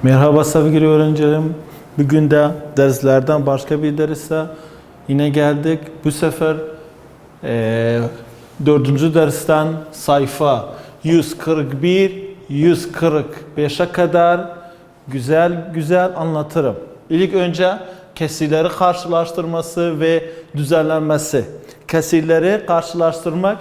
Merhaba sevgili öğrencilerim. Bugün de derslerden başka bir derse yine geldik. Bu sefer 4. dersten sayfa 141-145'e kadar güzel anlatırım. İlk önce kesirleri karşılaştırması ve düzenlenmesi. Kesirleri karşılaştırmak,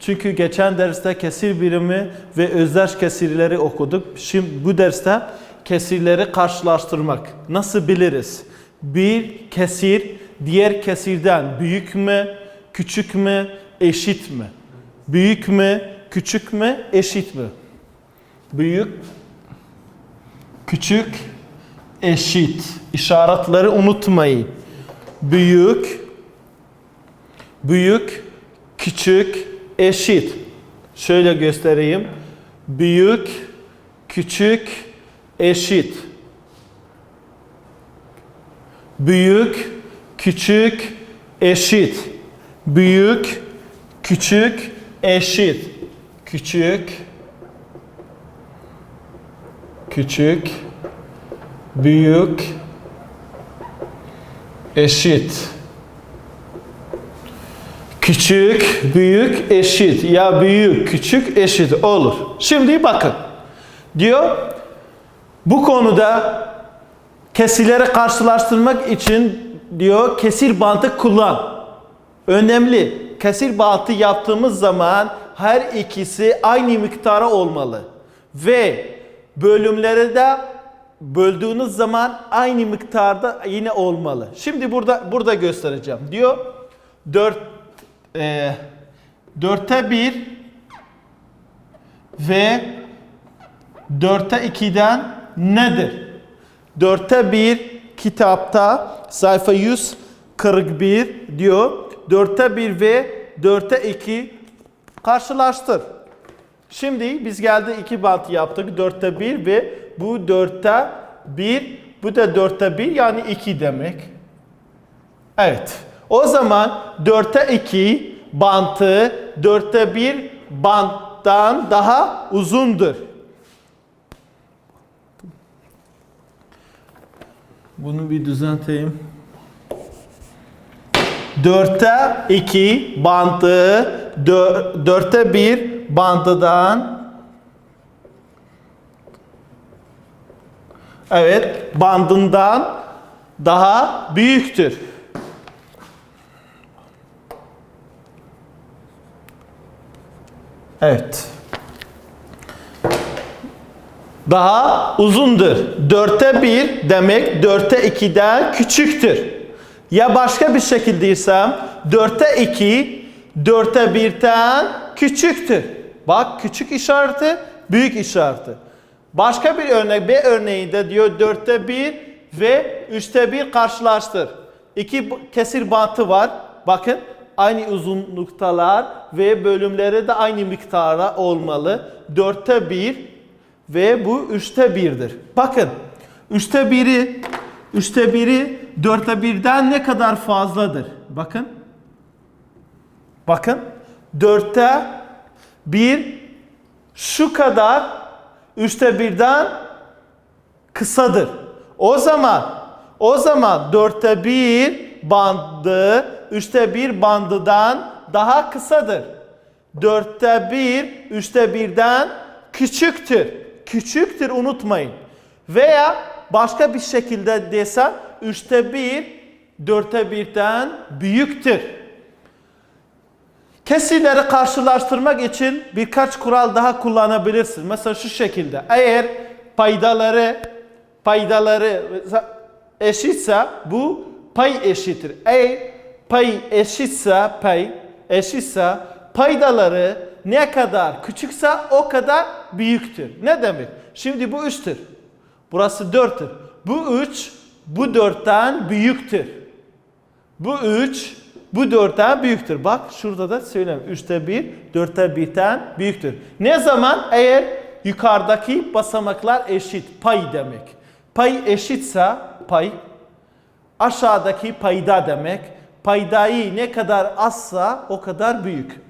çünkü geçen derste kesir birimi ve özdeş kesirleri okuduk. Şimdi bu derste kesirleri karşılaştırmak. Nasıl biliriz? Bir kesir diğer kesirden büyük mü, küçük mü, eşit mi? Büyük mü, küçük mü, eşit mi? Büyük, küçük, eşit. İşaretleri unutmayın. Büyük, küçük, eşit. Şöyle göstereyim. Büyük, küçük, eşit. Büyük, küçük, eşit. Büyük, küçük, eşit. Küçük, büyük, eşit. Küçük, büyük, eşit. Ya büyük, küçük, eşit olur. Şimdi bakın. Diyor, bu konuda kesirleri karşılaştırmak için diyor kesir bandı kullan. Önemli. Kesir bandı yaptığımız zaman her ikisi aynı miktara olmalı. Ve bölümleri de böldüğünüz zaman aynı miktarda yine olmalı. Şimdi burada göstereceğim. Diyor 4'te 1 ve 4'te 2'den nedir? 4'te 1 kitapta sayfa 141 diyor. 4'te 1 ve 4'te 2 karşılaştır. Şimdi biz geldi 2 bant yaptık. 4'te 1 ve bu 4'te 1, bu da 4'te 1 yani 2 demek. Evet. O zaman 4'te 2 bantı 4'te 1 banttan daha uzundur. Bunu bir düzelteyim. 4'te 2 bantı 4'te 1 bantıdan bandından daha büyüktür. Evet. Daha uzundur. 4'te 1 demek 4'te 2'den küçüktür. Ya başka bir şekilde desem 4'te 2 4'te 1'ten küçüktür. Bak küçük işareti, büyük işareti. Başka bir örnek, B örneğinde diyor 4'te 1 ve 3'te 1 karşılaştır. İki kesir bantı var. Bakın aynı uzunluktalar ve bölümleri de aynı miktara olmalı. 4'te 1 ve bu 3'te 1'dir. Bakın 3'te 1'i 4'te 1'den ne kadar fazladır? Bakın. Bakın 4'te 1 şu kadar 3'te 1'den kısadır. O zaman 4'te 1 bandı 3'te 1 bandıdan daha kısadır. 4'te 1 3'te 1'den küçüktür. Küçüktür unutmayın. Veya başka bir şekilde desem 3'te 1 4'te 1'den büyüktür. Kesirleri karşılaştırmak için birkaç kural daha kullanabilirsin. Mesela şu şekilde. Eğer paydaları eşitse bu pay eşittir. Eğer pay eşitse paydaları ne kadar küçükse o kadar büyüktür. Ne demek? Şimdi bu 3'tür. Burası 4'tür. Bu 3 bu 4'ten büyüktür. Bu 3 bu 4'ten büyüktür. Bak şurada da söyleyeyim. 3'te 1 4'te 1'ten büyüktür. Ne zaman? Eğer yukarıdaki basamaklar eşit. Pay demek. Pay eşitse pay. Aşağıdaki payda demek. Paydayı ne kadar azsa o kadar büyük.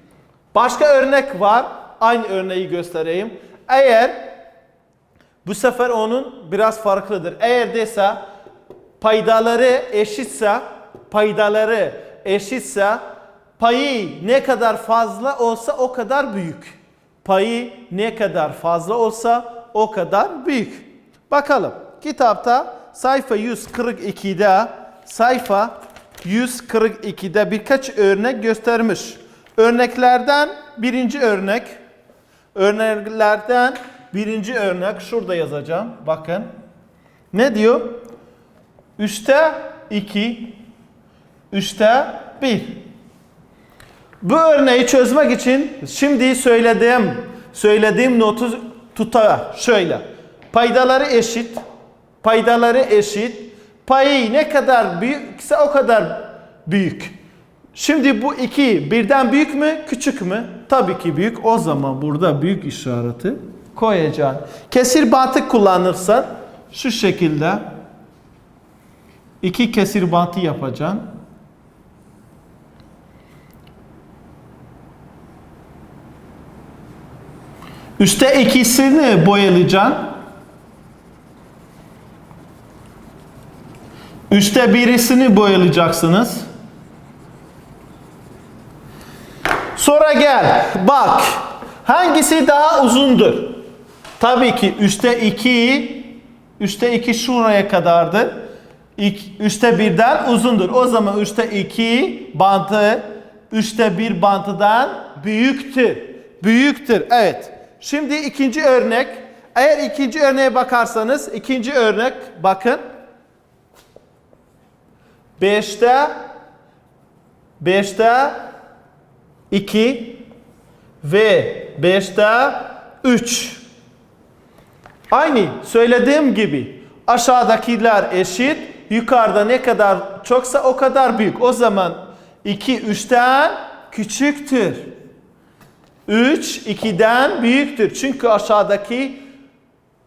Başka örnek var. Aynı örneği göstereyim. Eğer Bu sefer onun biraz farklıdır. Eğer dese paydaları eşitse payı ne kadar fazla olsa o kadar büyük. Payı ne kadar fazla olsa o kadar büyük. Bakalım kitapta sayfa 142'de birkaç örnek göstermiş. Örneklerden birinci örnek şurada yazacağım. Bakın. Ne diyor? 3'te 2, 3'te 1. Bu örneği çözmek için şimdi söylediğim notu tutar. Şöyle. Paydaları eşit. Payı ne kadar büyükse o kadar büyük. Şimdi bu 2 birden büyük mü, küçük mü? Tabii ki büyük. O zaman burada büyük işareti koyacağım. Kesir bantı kullanırsan şu şekilde 2 kesir bantı yapacağım. Üste ikisini boyayacaksın. Üste birisini boyalayacaksınız. Sonra gel. Bak. Hangisi daha uzundur? Tabii ki üste 2 şuraya kadardır. Üste 1'den uzundur. O zaman üste 2 bantı üste 1 bantıdan büyüktür. Evet. Şimdi ikinci örnek. Eğer ikinci örneğe bakarsanız ikinci örnek bakın. 5'te 2 ve 5'te 3. Aynı söylediğim gibi aşağıdakiler eşit. Yukarıda ne kadar çoksa o kadar büyük. O zaman 2 3'ten küçüktür. 3 2'den büyüktür. Çünkü aşağıdaki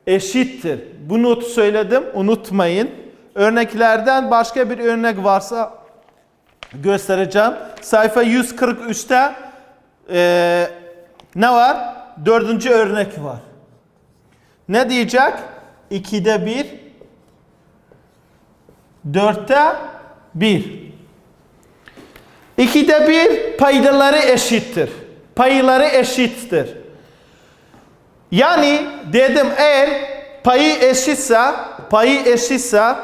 eşittir. Bu notu söyledim. Unutmayın. Örneklerden başka bir örnek varsa göstereceğim. Sayfa 143'te ne var? 4. örnek var. Ne diyecek? 2'de 1, 4'te 1. 2'de 1 paydaları eşittir. Yani dedim eğer payı eşitse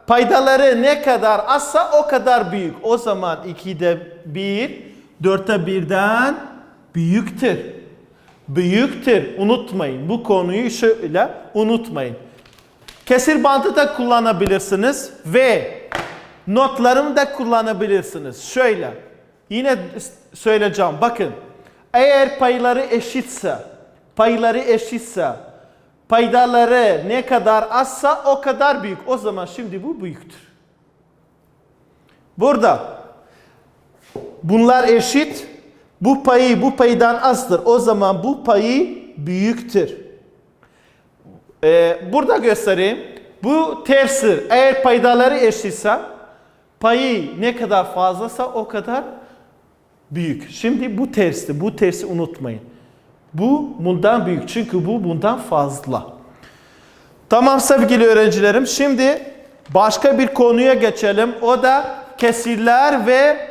paydaları ne kadar azsa o kadar büyük. O zaman 2'de 1 4'te 1'den büyüktür. Unutmayın. Bu konuyu şöyle unutmayın. Kesir bandı da kullanabilirsiniz ve notlarımı da kullanabilirsiniz. Şöyle. Yine söyleyeceğim. Bakın. Eğer payları eşitse paydaları ne kadar azsa o kadar büyük. O zaman şimdi bu büyüktür. Burada bunlar eşit. Bu paydan azdır. O zaman bu payı büyüktür. Burada göstereyim. Bu terstir. Eğer paydaları eşitse payı ne kadar fazlasa o kadar büyük. Şimdi bu tersti. Bu tersi unutmayın. Bu bundan büyük. Çünkü bu bundan fazla. Tamam sevgili öğrencilerim. Şimdi başka bir konuya geçelim. O da kesirler ve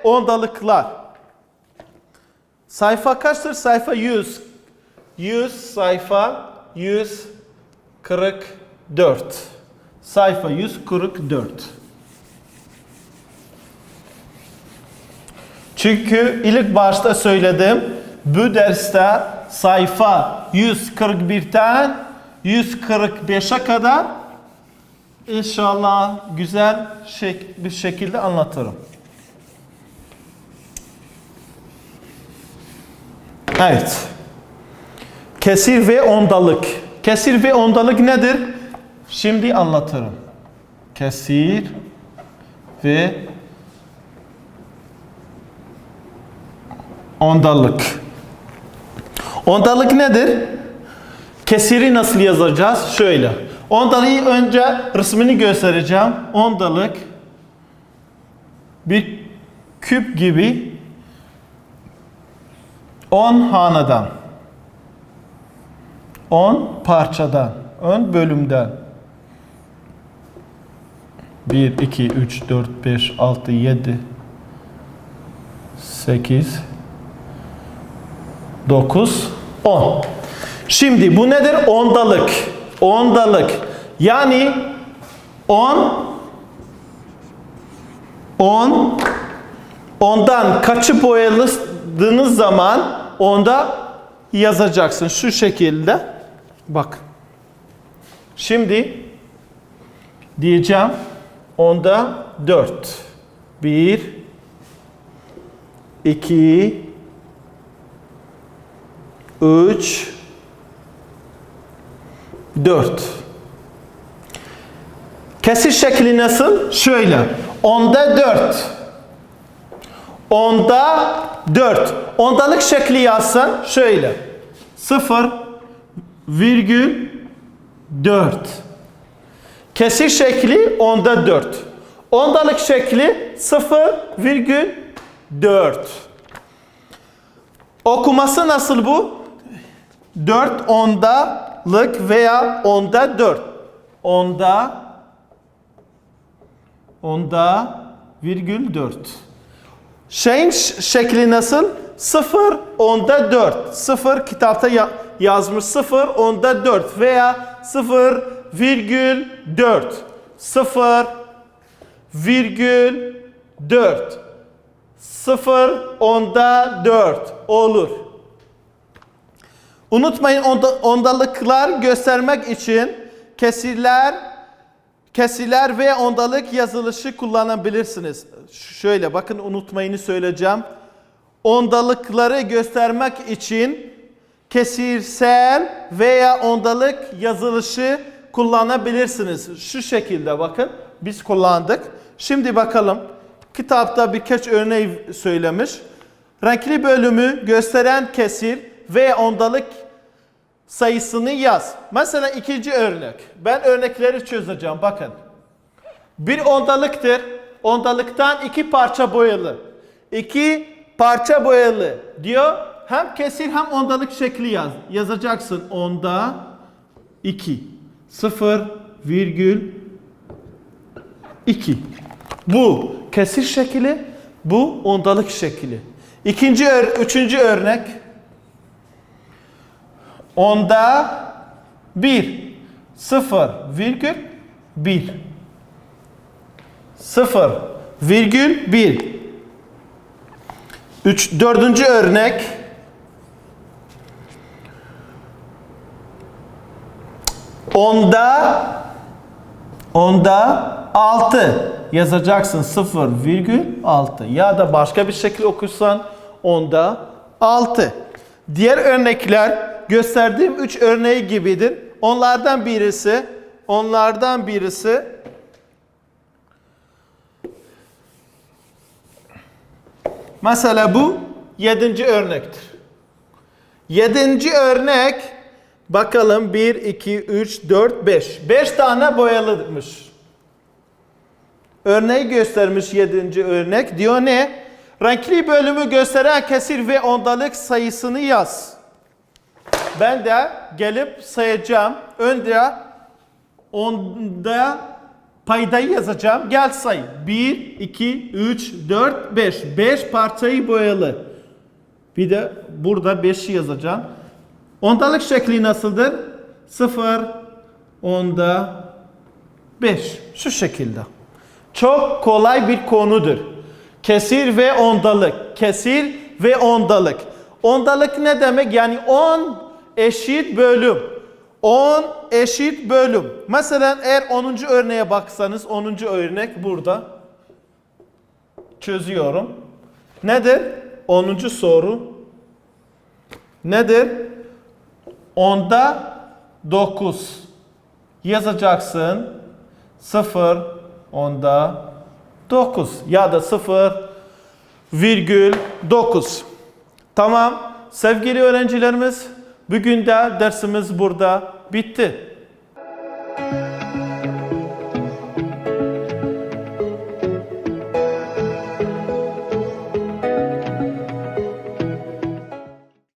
ondalıklar. Sayfa kaçtır? Sayfa 100. Sayfa 144. Sayfa 144. Çünkü ilk başta söyledim. Bu derste sayfa 141'ten 145'e kadar İnşallah güzel bir şekilde anlatırım. Evet. Kesir ve ondalık. Kesir ve ondalık nedir? Şimdi anlatırım. Kesir ve ondalık. Ondalık nedir? Kesiri nasıl yazacağız? Şöyle. Ondalığı önce resmini göstereceğim. Ondalık bir küp gibi 10 hanedan. 10 parçadan, 10 bölümden. 1, 2, 3, 4, 5, 6, 7, 8, 9, 10. Şimdi bu nedir? Ondalık. Ondalık. Yani 10'dan kaçı boyaladığınız zaman onda yazacaksın. Şu şekilde. Bak. Şimdi diyeceğim 10'da 4. 1, 2, 3, 4. Kesir şekli nasıl? Şöyle. 10'da 4. 10'da 4. Ondalık şekli yazsan şöyle. 0,4. Kesir şekli 10'da 4. Ondalık şekli 0,4. Okuması nasıl bu? 4 ondalık veya 10'da 4. Onda virgül 4. Şeyin şekli nasıl? 0 10'da 4. 0 kitapta yazmış 0 10'da 4 veya 0,4. 0,4. 0 10'da 4 olur. Unutmayın ondalıklar göstermek için kesirler ve ondalık yazılışı kullanabilirsiniz. Şöyle bakın unutmayını söyleyeceğim. Ondalıkları göstermek için kesirsel veya ondalık yazılışı kullanabilirsiniz. Şu şekilde bakın biz kullandık. Şimdi bakalım kitapta birkaç örneği söylemiş. Renkli bölümü gösteren kesir ve ondalık sayısını yaz. Mesela ikinci örnek. Ben örnekleri çözeceğim. Bakın. Bir ondalıktır. Ondalıktan 2 parça boyalı. 2 parça boyalı diyor. Hem kesir hem ondalık şekli yazacaksın. Onda 2. 0,2. Bu kesir şekli. Bu ondalık şekli. Üçüncü örnek. Onda 1, 0,1. 0,1. Dördüncü örnek. Onda 6 yazacaksın 0,6 ya da başka bir şekilde okursan onda 6. Diğer örnekler gösterdiğim 3 örneği gibidir. Onlardan birisi mesela bu 7. örnektir. 7. örnek bakalım 1, 2, 3, 4, 5. 5 tane boyalımış. Örneği göstermiş 7. örnek. Diyor ne? Renkli bölümü gösteren kesir ve ondalık sayısını yaz. Ben de gelip sayacağım. Önce onda paydayı yazacağım. Gel say. 1, 2, 3, 4, 5. 5 parçayı boyalı. Bir de burada 5'i yazacağım. Ondalık şekli nasıldır? 0, onda 5. Şu şekilde. Çok kolay bir konudur. Kesir ve ondalık. Kesir ve ondalık. Ondalık ne demek? Yani 10 eşit bölüm. 10 eşit bölüm. Mesela eğer 10. örneğe baksanız 10. örnek burada. Çözüyorum. Nedir? 10. soru. Nedir? Onda 9 yazacaksın. 0 onda 9 ya da 0,9. Tamam. Sevgili öğrencilerimiz, bugün de dersimiz burada bitti.